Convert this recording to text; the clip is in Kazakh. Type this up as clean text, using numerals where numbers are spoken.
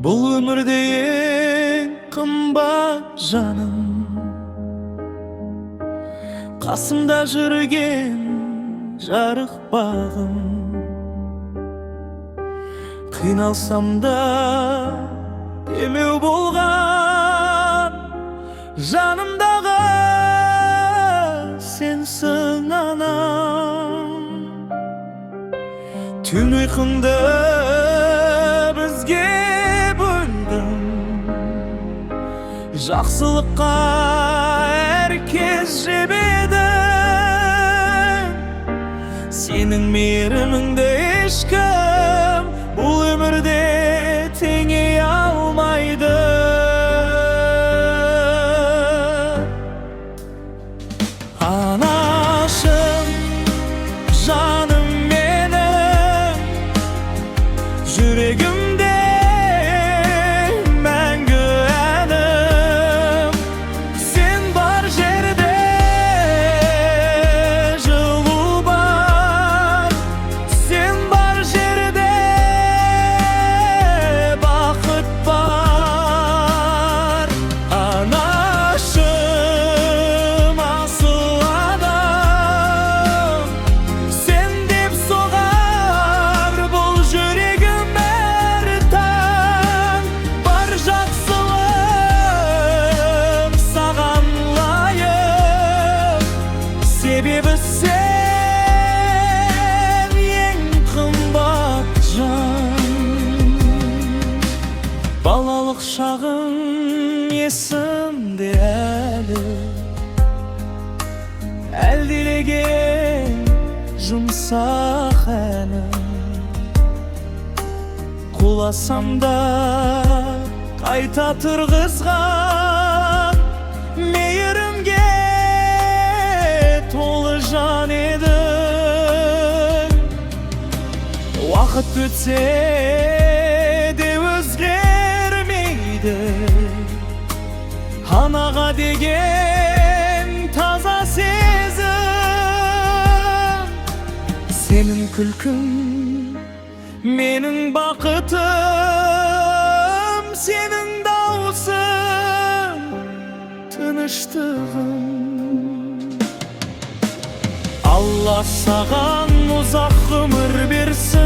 Бұл өмірде ең қымбат жаным, қасымда жүрген жарық бағым. Қиналсам да демеу болған, жанымдағы сенсің анам. Түн ұйқыңды бізге бөлдің, жақсылыққа әркез жебедің. Сенің мейіріміңді ешкім бұл өмірде теңей алмайды. Анашым, жаным менің, жүрегімде мәңгі әнім. Сен бар жерде жылу бар, сен бар жерде бақыт бар. Анашым, асыл адам, сен деп соғар бұл жүрегім әр таң. Бар жақсылық саған лайық, себебі сен ең қымбат жан. Балалық шағым есімде әлі, әлдилеген жұмсақ әнім. Құласам да қайта тұрғызған, мейірімге толы жан едің. Уақыт өтсе де өзгермейді, анаға деген таза сезім. Сенің күлкің менің бақытым, сенің дауысың тыныштығым. Алла саған ұзақ ғұмыр берсін.